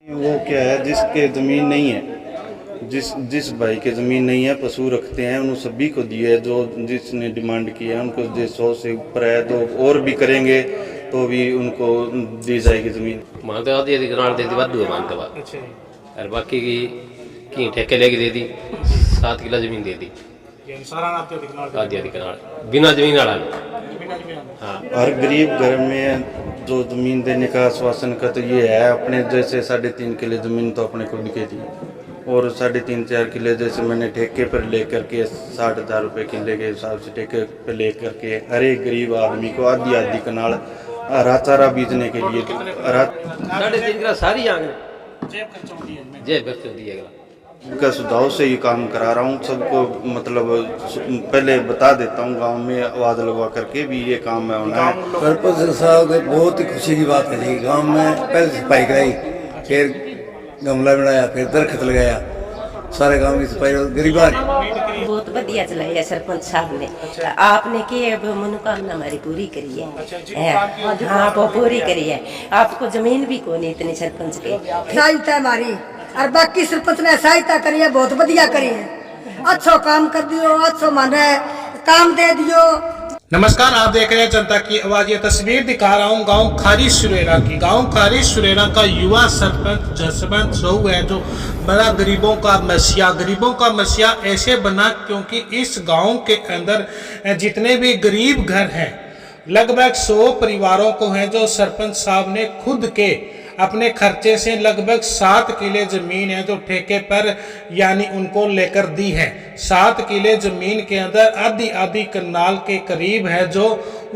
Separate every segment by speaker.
Speaker 1: वो क्या है जिसके ज़मीन नहीं है, जिस भाई के ज़मीन नहीं है, पशु रखते हैं, उन सभी को दिए है। जो जिसने डिमांड की है उनको 100 से ऊपर है तो और भी करेंगे तो भी उनको दी जाएगी ज़मीन।
Speaker 2: मानते आधी आधी कनाल दे दी वादू है मानते बाद।
Speaker 3: अच्छा जी।
Speaker 2: और बाकी की ठेके लेके दे दी, 7 किला जमीन दे दी,
Speaker 3: ये सारा आधी आधी कनाल
Speaker 2: आधी आधी कनाल बिना जमीन वाला।
Speaker 3: बिना जमीन।
Speaker 2: हाँ,
Speaker 1: हर गरीब घर में जो ज़मीन देने का आश्वासन का तो ये है, अपने जैसे 3.5 किले ज़मीन तो अपने खुद के दी और 3.5-4 किले जैसे मैंने ठेके पर लेकर के 60,000 रुपये किले के हिसाब से ठेके पर लेकर के हर एक गरीब आदमी को आधी आधी कनाल हरा चारा बीजने के लिए
Speaker 2: 3.5 किला सारी आंगन
Speaker 3: जेब खर्च होती है।
Speaker 2: जेब खर्च होती है।
Speaker 1: का सुझाव से ही काम करा रहा हूँ सबको, मतलब पहले बता देता हूँ गांव में आवाज़ लगवा करके भी ये काम है होना है।
Speaker 4: सरपंच साहब बहुत ही खुशी की बात है जी। गांव में पहले सफाई कराई, फिर गमला बनाया, फिर दरखत लगाया, सारे गांव की सफाई गरीबा
Speaker 5: बहुत बढ़िया चलाई है सरपंच साहब ने। आपने की अब मनोकामना हमारी पूरी करी है। हाँ वो पूरी करी है। आपको जमीन भी कौन इतनी सरपंच के
Speaker 6: सहायता हमारी और बाकी सरपंच ने सहायता करी है, बहुत बढ़िया करी है। अच्छो काम कर दियो, अच्छो माने काम दे दियो।
Speaker 3: नमस्कार, आप देख रहे हैं जनता की आवाज। ये तस्वीर दिखा रहा हूँ गांव खारी सुरेरा की। गांव खारी सुरेरा का युवा सरपंच जसवंत साहू है जो बड़ा गरीबों का मसीहा ऐसे बना क्योंकि इस गांव के अंदर जितने भी गरीब घर हैं लगभग 100 परिवारों को हैं जो सरपंच साहब ने खुद के अपने खर्चे से लगभग 7 किले जमीन है जो ठेके पर यानी उनको लेकर दी है। 7 किले जमीन के अंदर आधी आधी कनाल के करीब है जो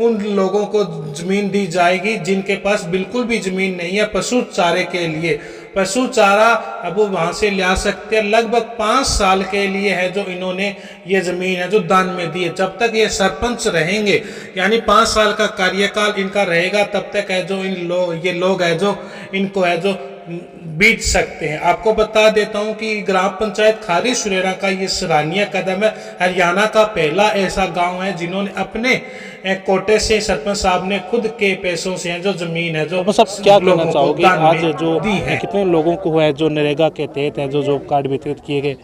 Speaker 3: उन लोगों को जमीन दी जाएगी जिनके पास बिल्कुल भी जमीन नहीं है पशु चारे के लिए। पशु चारा अब वो वहाँ से ला सकते हैं। लगभग 5 साल के लिए है जो इन्होंने ये ज़मीन है जो दान में दी है। जब तक ये सरपंच रहेंगे यानी 5 साल का कार्यकाल इनका रहेगा तब तक है जो ये लोग है जो इनको है जो बीत सकते हैं। आपको बता देता हूं कि ग्राम पंचायत खारी सुरेरा का ये सराहनीय कदम है। हरियाणा का पहला ऐसा गांव है जिन्होंने अपने कोटे से सरपंच साहब ने खुद के पैसों से जो जमीन है जो
Speaker 7: सब क्या कहना चाहोगे आज जो
Speaker 3: दी है।
Speaker 7: कितने लोगों को है जो नरेगा के तहत है जो जॉब कार्ड वितरित किए गए?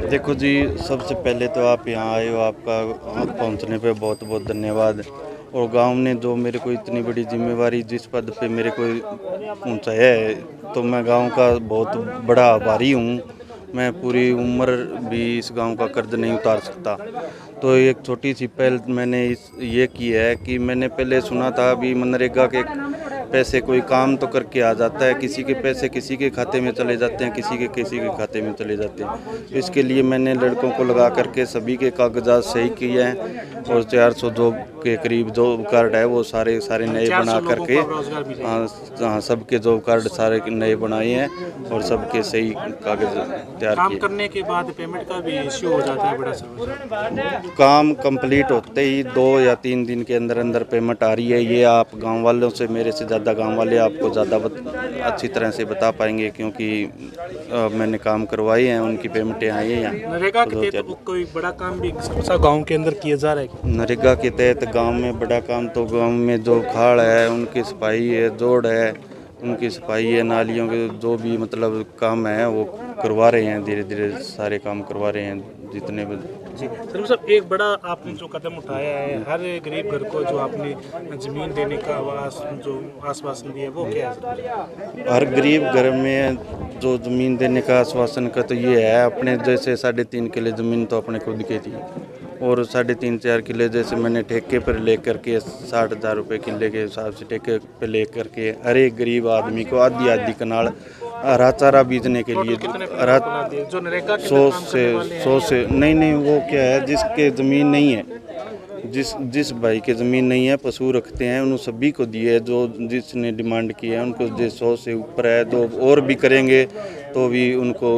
Speaker 1: देखो जी, सबसे पहले तो आप यहाँ आए हो, आपका पहुँचने पे बहुत बहुत धन्यवाद। और गांव ने जो मेरे को इतनी बड़ी जिम्मेवारी जिस पद पे मेरे को पहुँचाया है तो मैं गांव का बहुत बड़ा आभारी हूँ। मैं पूरी उम्र भी इस गांव का कर्ज नहीं उतार सकता। तो एक छोटी सी पहल मैंने ये की है कि मैंने पहले सुना था अभी मनरेगा के पैसे कोई काम तो करके आ जाता है, किसी के पैसे किसी के खाते में चले जाते हैं, किसी के खाते में चले जाते हैं। तो इसके लिए मैंने लड़कों को लगा करके सभी के कागजात सही किए हैं और 400 जॉब के करीब जॉब कार्ड है वो सारे नए बना करके हाँ सबके जॉब कार्ड सारे नए बनाए हैं और सबके सही कागज तैयार
Speaker 3: काम
Speaker 1: किए।
Speaker 3: करने के बाद पेमेंट का भी इश्यू हो जाता है बड़ा सा।
Speaker 1: काम कंप्लीट होते ही 2 या 3 दिन के अंदर अंदर पेमेंट आ रही है। ये आप गांव वालों से, मेरे से ज़्यादा गांव वाले आपको ज़्यादा अच्छी तरह से बता पाएंगे क्योंकि मैंने काम करवाए हैं, उनकी पेमेंटें आई हैं।
Speaker 3: नरेगा के तहत कोई बड़ा काम भी गांव के अंदर किया जा रहा है?
Speaker 1: नरेगा के तहत गांव में बड़ा काम तो गांव में जो खाड़ है उनकी सफाई है, जोड़ है उनकी सफाई है, नालियों के जो भी मतलब काम है वो करवा रहे हैं, धीरे धीरे सारे काम करवा रहे हैं जितने भी।
Speaker 3: जी सर साहब, एक बड़ा आपने जो कदम उठाया है हर गरीब घर को जो आपने ज़मीन देने का आश्वासन दिया वो क्या है?
Speaker 1: हर गरीब घर में जो ज़मीन देने का आश्वासन का तो ये है, अपने जैसे 3.5 किले ज़मीन तो अपने खुद के दी और 3.5-4 किले जैसे मैंने ठेके पर लेकर के 60,000 रुपये किले के हिसाब से ठेके पर लेकर के हर एक गरीब आदमी को आधी आधी कनाल हरा चारा बीजने के लिए
Speaker 3: जो नरेगा के
Speaker 1: 100 से नहीं वो क्या है जिसके ज़मीन नहीं है, जिस भाई के ज़मीन नहीं है, पशु रखते हैं, उन सभी को दिए है। जो जिसने डिमांड की है उनको 100 से ऊपर है तो और भी करेंगे तो भी उनको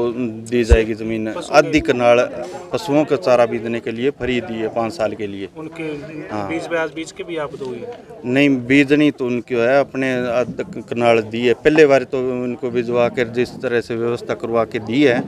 Speaker 1: दी जाएगी ज़मीन। आधी कनाल पशुओं का चारा बीजने के लिए फ्री दी है 5 साल के लिए।
Speaker 3: उनके
Speaker 1: हाँ।
Speaker 3: बीज के भी आप दोगे?
Speaker 1: नहीं, बीज नहीं तो उनको है अपने कनाल दी है। पहले बार तो उनको भिजवा कर जिस तरह से व्यवस्था करवा के दी है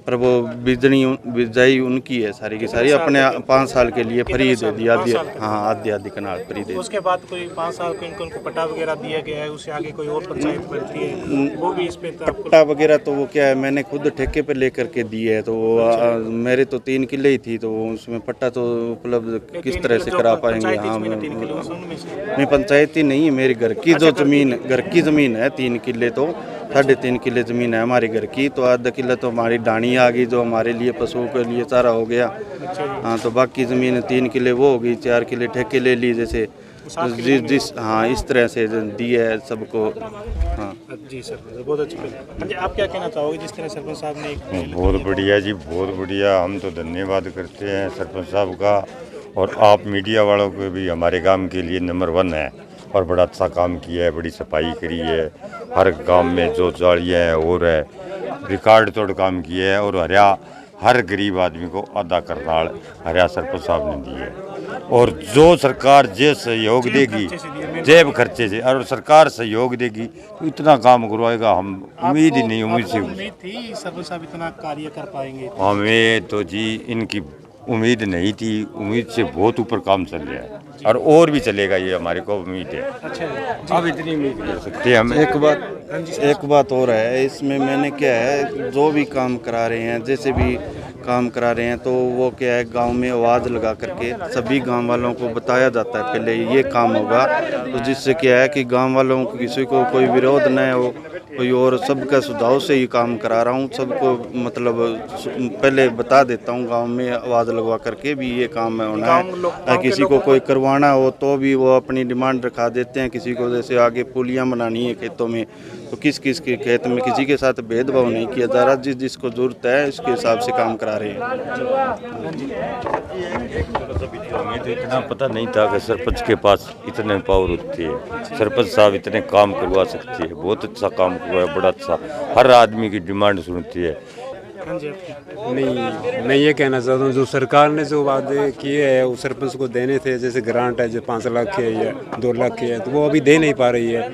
Speaker 1: पर वो बिजाई उनकी है सारी की सारी, अपने 5 साल के लिए फ्री दे दिया। हाँ, आधी कनाल फ्री दे दी।
Speaker 3: उसके बाद कोई 5 साल के इनको पट्टा वगैरह दिया गया है, उससे आगे कोई और पंचायत बनती है वो भी इस पे
Speaker 1: पट्टा वगैरह तो वो क्या है, मैंने खुद ठेके पे लेकर के दिए है, तो वो मेरे तो 3 किले ही थी, तो उसमें पट्टा तो उपलब्ध किस तरह से करा पाएंगे। हाँ, नहीं पंचायती नहीं है, मेरी घर की जो ज़मीन है 3 किले, तो 3.5 किले ज़मीन है हमारे घर की, तो आधा किला तो हमारी डाणी आ गई जो हमारे लिए पशुओं के लिए चारा हो गया। हाँ, तो बाकी ज़मीन 3 किले वो हो गई, 4 किले ठेके ले ली जैसे जिस हाँ इस तरह से दिए है सबको। हाँ
Speaker 3: जी सर, बहुत अच्छी बात। आप क्या कहना चाहोगे जिस तरह सरपंच साहब ने
Speaker 8: बहुत बढ़िया जी, बहुत बढ़िया। हम तो धन्यवाद करते हैं सरपंच साहब का, और आप मीडिया वालों को भी हमारे काम के लिए नंबर 1 है, और बड़ा अच्छा काम किया है, बड़ी सफाई करी है, हर गांव में जो जालियाँ हैं और है रिकॉर्ड तोड़ काम किया है, और हर गरीब आदमी को आधा करनाल हरिया सरपंच साहब ने दी है। और जो सरकार जो सहयोग देगी जेब खर्चे से, और सरकार सहयोग देगी तो इतना काम करवाएगा, हम उम्मीद ही नहीं, उम्मीद
Speaker 3: थी सरपंच साहब इतना कार्य कर पाएंगे?
Speaker 8: हमें तो जी इनकी उम्मीद नहीं थी, उम्मीद से बहुत ऊपर काम चल रहा है, और भी चलेगा, ये हमारे को उम्मीद है।
Speaker 3: अच्छा,
Speaker 8: अब इतनी उम्मीद कर सकते हैं हम।
Speaker 1: एक बात और है इसमें, मैंने क्या है जो भी काम करा रहे हैं, जैसे भी काम करा रहे हैं, तो वो क्या है गांव में आवाज़ लगा करके सभी गांव वालों को बताया जाता है पहले ये काम होगा, तो जिससे क्या है कि गांव वालों को किसी को कोई विरोध न हो, कोई और सबका सुझाव से ही काम करा रहा हूँ, सबको मतलब पहले बता देता हूँ गांव में आवाज़ लगवा करके भी ये काम है होना है। किसी को कोई करवाना हो तो भी वो अपनी डिमांड रखा देते हैं, किसी को जैसे आगे पुलियाँ बनानी है खेतों में, तो किस के खेत में किसी के साथ भेदभाव नहीं किया जा रहा, जिसको जरूरत है उसके हिसाब से काम करा रहे हैं।
Speaker 8: हमें तो इतना पता नहीं था कि सरपंच के पास इतने पावर होती है, सरपंच साहब इतने काम करवा सकती है, बहुत अच्छा काम करवाया, बड़ा अच्छा, हर आदमी की डिमांड सुनती है।
Speaker 9: नहीं, मैं ये कहना चाहता हूँ जो सरकार ने जो वादे किए हैं वो सरपंच को देने थे, जैसे ग्रांट है जो 5 लाख की है या 2 लाख की है, तो वो अभी दे नहीं पा रही है,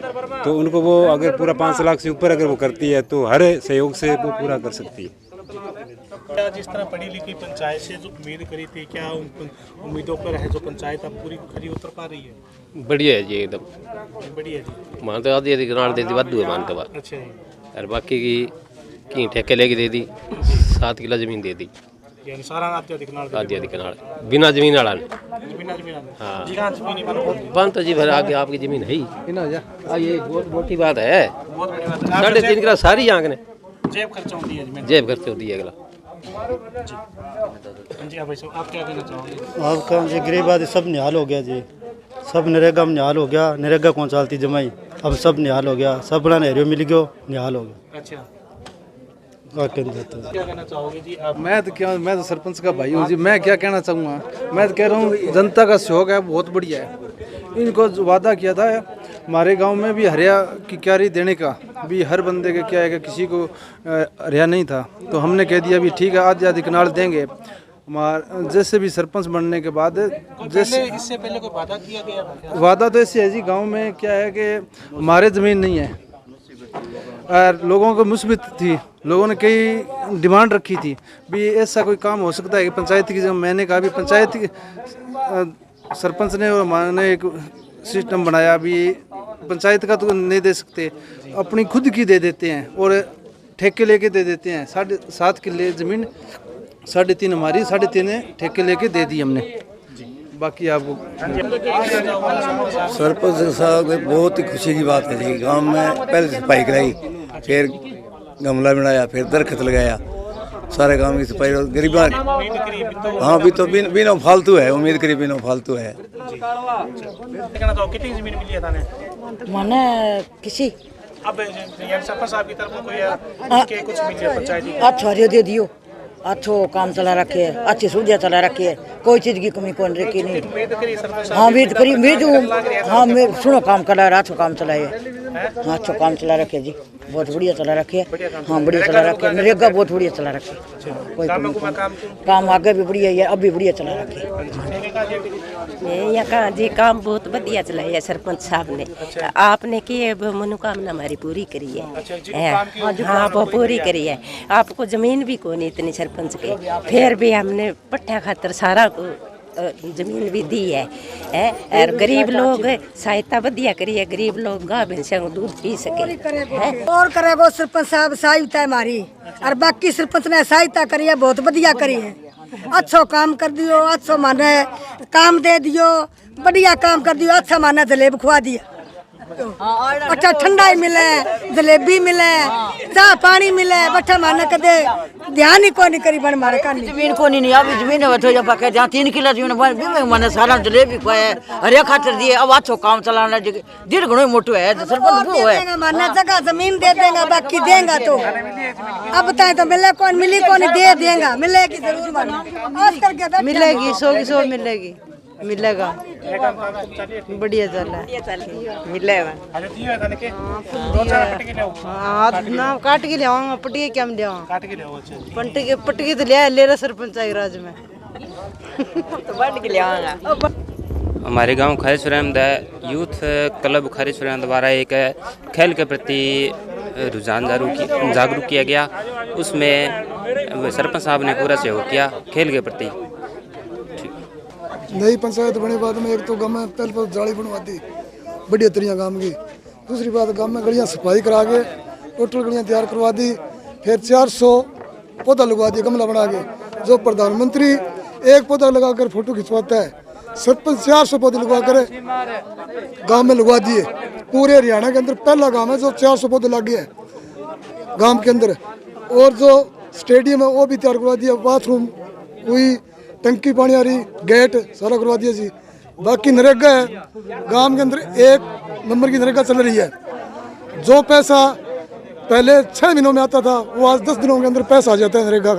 Speaker 9: तो उनको वो अगर पूरा 5 लाख से ऊपर अगर वो करती है तो हर सहयोग से वो पूरा कर सकती है।
Speaker 3: क्या जिस तरह पढ़ी लिखी पंचायत से जो उम्मीद करी थी, क्या उन उम्मीदों पर है जो पंचायत अब पूरी खरी उतर पा रही है?
Speaker 2: बढ़िया है जी, एकदम
Speaker 3: बढ़िया जी।
Speaker 2: मान तो आधी कनाल दे दी, वाधू है मान तो बात।
Speaker 3: अच्छा जी।
Speaker 2: और बाकी की ठेके लेके दे दी, 7 किला जमीन दे दी,
Speaker 3: यानी सारा आधी
Speaker 2: कनाल बिना जमीन वाला
Speaker 3: बिना जमीन।
Speaker 2: हाँ
Speaker 3: जी, कहाँ जमीन बन
Speaker 2: बन तो जी फिर आगे आपकी जमीन है ही, ये बहुत मोटी बात है।
Speaker 3: बहुत बड़ी बात है।
Speaker 2: 3.5 किला सारी आंख ने
Speaker 3: जेब खर्चा होती है जमीन।
Speaker 2: जेब खर्च होती है अगला।
Speaker 3: जी आप क्या कहना चाहोगे?
Speaker 10: आपका जी गरीब आदमी सब निहाल हो गया जी, सब नरेगा में निहाल हो गया, नरेगा कौन चालती जमाई, अब सब निहाल हो गया, सब बड़ा नहरियों मिल गयो, निहाल हो गया।
Speaker 3: अच्छा,
Speaker 10: क्या
Speaker 3: कहना चाहोगे जी आप?
Speaker 11: मैं तो सरपंच का भाई हूँ जी, मैं क्या कहना चाहूँगा, मैं तो कह रहा हूँ जनता का सहयोग है बहुत बढ़िया है। इनको जो वादा किया था हमारे गांव में भी हरिया की क्यारी देने का भी, हर बंदे के क्या है कि किसी को हरिया नहीं था, तो हमने कह दिया भी ठीक है आधी कनाल देंगे। हमारे जैसे भी सरपंच बनने के बाद जैसे
Speaker 3: इससे पहले कोई वादा किया गया?
Speaker 11: वादा तो ऐसे है जी, गांव में क्या है कि हमारे ज़मीन नहीं है और लोगों को मुस्बित थी, लोगों ने कई डिमांड रखी थी भी ऐसा कोई काम हो सकता है कि पंचायत की, जब मैंने कहा भी पंचायत की सरपंच ने और हमारे एक सिस्टम बनाया भी, पंचायत का तो नहीं दे सकते, अपनी खुद की दे देते हैं और ठेके लेके दे देते हैं। 7.5 किले ज़मीन 3.5 हमारी, 3.5 ठेके लेके दे दी हमने। बाकी आपको
Speaker 4: सरपंच साहब को बहुत ही खुशी की बात है जी, गांव में पहले सफाई कराई, फिर गमला बनाया, फिर दरख्त लगाया, सारे गांव की सफाई, गरीबा हाँ भी तो बिना फालतू है, उम्मीद करी बिना फालतू है।
Speaker 3: कितनी जमीन मिली है थाने?
Speaker 6: माने किसी
Speaker 3: अब सरपंच साहब की तरफ कोई कुछ मिली है पंचायत की?
Speaker 6: अच्छा दे दियो, अच्छो काम चला रखे है, अच्छी सुविधा चला रखी है, कोई चीज की कमी कौन रखी नहीं। हाँ उम्मीद करी, हाँ मैं सुनो काम करा रहा, अच्छो काम चलाए। हाँ अच्छा काम चला रखे जी, बहुत बढ़िया चला रखे। हाँ बढ़िया चला रखे, नरेगा बहुत बढ़िया चला रखे। कोई काम आगे भी बढ़िया है, अब भी बढ़िया चला रखे।
Speaker 5: यहाँ का जी काम बहुत बढ़िया चलाया सरपंच साहब ने। आपने की मनोकामना हमारी पूरी करी है। हाँ वो पूरी करी है। आपको जमीन भी कौन इतनी सरपंच के, फिर भी हमने पट्टा खातर सारा जमीन भी दी है। और गरीब लोग सहायता बढ़िया करी है, गरीब लोग गाय भैंसा को दूध पी सके।
Speaker 6: और करे वो सरपंच साहब सहायता है हमारी, और बाकी सरपंच ने सहायता करी है, बहुत बढ़िया करी है। अच्छो काम कर दियो, अच्छो माने काम दे दियो, बढ़िया काम कर दियो, अच्छा माने जलेब खुआ दिया। अच्छा ठंडाई मिले, जलेबी मिले, चाह पानी मिले, बच्चा माने कदे ध्यान ही को नहीं करी बन मारे का
Speaker 12: जमीन को नहीं अभी जमीन है जब पाके जहाँ 3 किलो जमीन बन मैंने सारा जलेबी खुआए हरे खातर दिए। अब अच्छो काम चलाना डेढ़ घणो मोटो है सरपंच वो है
Speaker 6: माना जगह जमीन दे देगा, बाकी देगा तो अब बताए तो मिले कौन मिली कौन दे देगा, मिलेगी जरूर
Speaker 12: मिलेगी 100 की 100 मिलेगी, मिलेगा बढ़िया चल रहा है, मिलेगा। ना काट के लिया पटिया क्या में लिया पटकी तो लिया ले रहा सरपंच राज में तो बढ़ के लिया।
Speaker 13: हमारे गांव खारिशपुर यूथ क्लब खारिशपुर द्वारा एक खेल के प्रति रुझान जागरूक किया गया। उसमें सरपंच साहब ने पूरा सहयोग किया खेल के प्रति।
Speaker 14: नई पंचायत बने बाद में एक तो गाँव में पहले तो जाली बनवा दी बढ़िया तरिया गाँव की, दूसरी बात गाँव में गलियाँ सफाई करा के टोटल गलियाँ तैयार करवा दी, फिर 400 पौधा लगवा दिया गमला बना के। जो प्रधानमंत्री एक पौधा लगाकर फोटो खिंचवाता है, सरपंच 400 पौधे लगवा कर गाँव में लगवा दिए। पूरे हरियाणा के अंदर पहला गाँव है जो 400 पौधे लगे हैं गाँव के अंदर। और जो स्टेडियम है वो भी तैयार करवा दिया, बाथरूम हुई, टंकी पानी आ रही, गेट सारा करवा दिया जी। बाकी नरेगा है गांव के अंदर 1 नंबर की नरेगा चल रही है। जो पैसा पहले 6 महीनों में आता था वो आज 10 दिनों के अंदर पैसा आ जाता है नरेगा का।